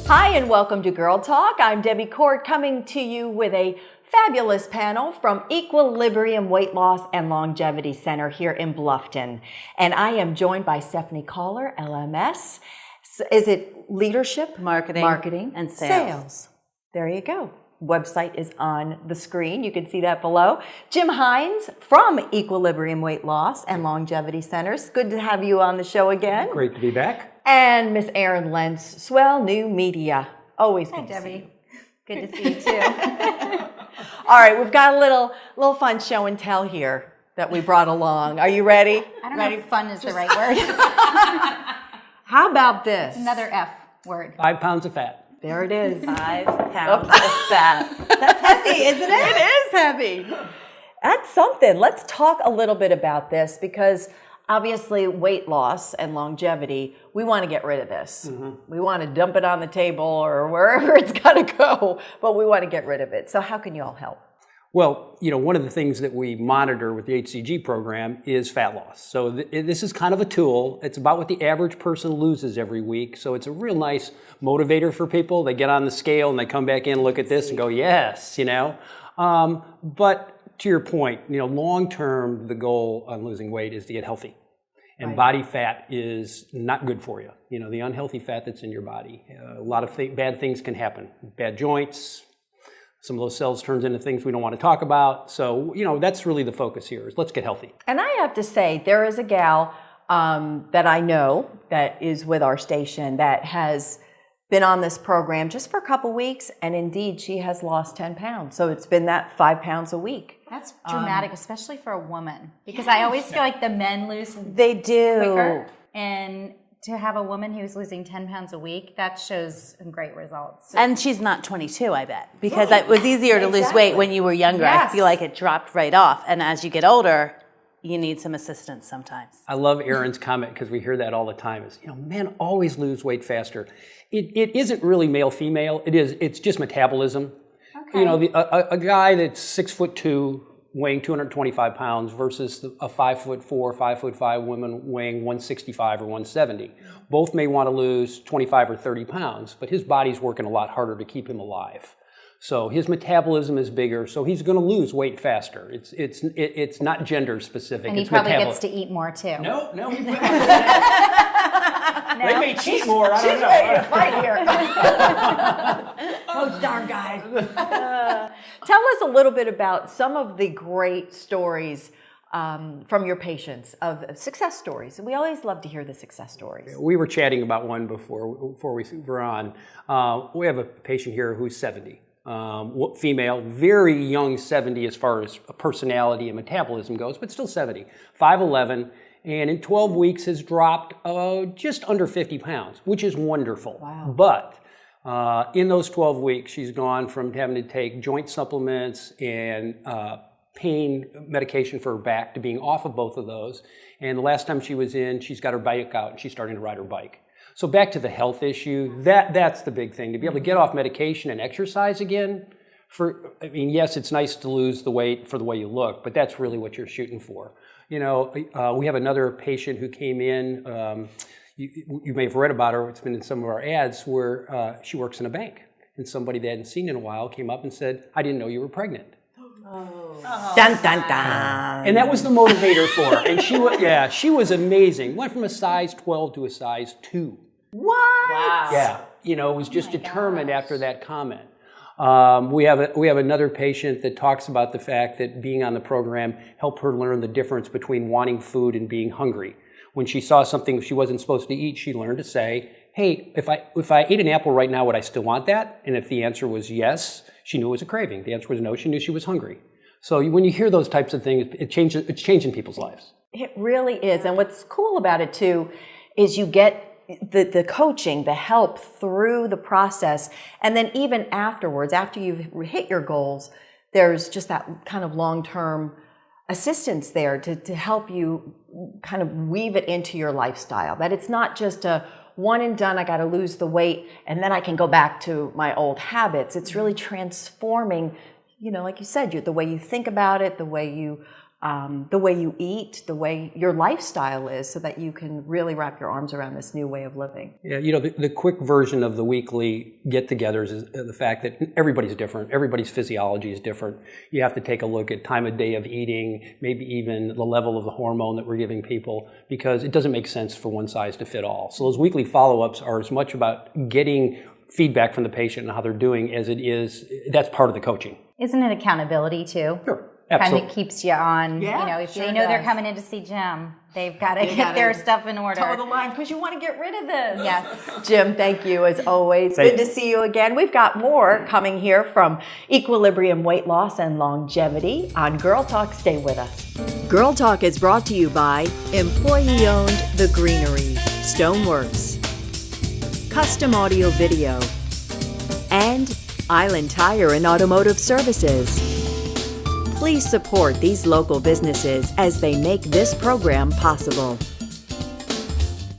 Hi, and welcome to Girl Talk. I'm Debbie Court, coming to you with a fabulous panel from Equilibrium Weight Loss and Longevity Center here in Bluffton. And I am joined by Stephanie Caller, LMS. Is it leadership? Marketing and sales. There you go. Website is on the screen. You can see that below. Jim Hines from Equilibrium Weight Loss and Longevity Centers. Good to have you on the show again. Great to be back. And Miss Erin Lentz, Swell New Media. Always good to see you. Good to see you too. All right, we've got a little fun show and tell here that we brought along. Are you ready? I don't know if fun is the right word. How about this? It's another F word. 5 pounds of fat. There it is. 5 pounds of fat. That's heavy, isn't it? It is heavy. That's something. Let's talk a little bit about this because obviously weight loss and longevity, we want to get rid of this. Mm-hmm. We want to dump it on the table or wherever it's got to go, but we want to get rid of it. So how can you all help? Well, you know, one of the things that we monitor with the HCG program is fat loss. So this is kind of a tool. It's about what the average person loses every week. So it's a real nice motivator for people. They get on the scale and they come back in, look at this and go, yes, you know. But to your point, you know, long term, the goal on losing weight is to get healthy. And right. Body fat is not good for you. You know, the unhealthy fat that's in your body. A lot of bad things can happen. Bad joints. Some of those cells turns into things we don't want to talk about. So, you know, that's really the focus here is let's get healthy. And I have to say, there is a gal that I know that is with our station that has been on this program just for a couple weeks, and indeed she has lost 10 pounds. So it's been that 5 pounds a week. That's dramatic, especially for a woman, because I always feel like the men lose they do quicker, and to have a woman who's losing 10 pounds a week, that shows some great results. And she's not 22, I bet, because it was easier to lose weight when you were younger. Yes. I feel like it dropped right off, and as you get older, you need some assistance sometimes. I love Erin's comment because we hear that all the time is, you know, men always lose weight faster. It isn't really male-female. It's just metabolism. Okay. You know, a guy that's 6'2", weighing 225 pounds versus a 5'4", 5'5" woman weighing 165 or 170. Both may want to lose 25 or 30 pounds, but his body's working a lot harder to keep him alive. So his metabolism is bigger, so he's going to lose weight faster. It's not gender specific. And he probably gets to eat more too. No. They may cheat more. I don't know. Ready to fight here. Those darn guys. Tell us a little bit about some of the great stories from your patients of success stories. We always love to hear the success stories. We were chatting about one before we were on. We have a patient here who's 70. Female, very young 70 as far as personality and metabolism goes, but still 70. 5'11", and in 12 weeks has dropped just under 50 pounds, which is wonderful. Wow. But in those 12 weeks, she's gone from having to take joint supplements and pain medication for her back to being off of both of those. And the last time she was in, she's got her bike out and she's starting to ride her bike. So back to the health issue, that's the big thing. To be able to get off medication and exercise again, yes, it's nice to lose the weight for the way you look, but that's really what you're shooting for. You know, we have another patient who came in, you may have read about her, it's been in some of our ads, where she works in a bank. And somebody they hadn't seen in a while came up and said, I didn't know you were pregnant. Oh. Dun, dun, dun. And that was the motivator for her. And she was amazing. Went from a size 12 to a size 2. What? Wow. Yeah, you know, it was just determined after that comment. We have another patient that talks about the fact that being on the program helped her learn the difference between wanting food and being hungry. When she saw something she wasn't supposed to eat, she learned to say, hey, if I ate an apple right now, would I still want that? And if the answer was yes, she knew it was a craving. If the answer was no, she knew she was hungry. So when you hear those types of things, it's changing people's lives. It really is. And what's cool about it too is you get the coaching, the help through the process. And then even afterwards, after you've hit your goals, there's just that kind of long-term assistance there to help you kind of weave it into your lifestyle. That it's not just a one and done, I got to lose the weight, and then I can go back to my old habits. It's really transforming, you know, like you said, the way you think about it, the way you the way you eat, the way your lifestyle is, so that you can really wrap your arms around this new way of living. Yeah, the quick version of the weekly get-togethers is the fact that everybody's different. Everybody's physiology is different. You have to take a look at time of day of eating, maybe even the level of the hormone that we're giving people, because it doesn't make sense for one size to fit all. So those weekly follow-ups are as much about getting feedback from the patient and how they're doing as it is, that's part of the coaching. Isn't it accountability too? Sure. Kind Absolutely. of keeps you on, if sure they know they're does. coming in to see Jim, they've got to get their stuff in order. Toe the line, because you want to get rid of this. Yes. Jim, thank you as always. Thank Good to see you again. We've got more coming here from Equilibrium Weight Loss and Longevity on Girl Talk. Stay with us. Girl Talk is brought to you by employee-owned The Greenery, Stoneworks, Custom Audio Video, and Island Tire and Automotive Services. Please support these local businesses as they make this program possible.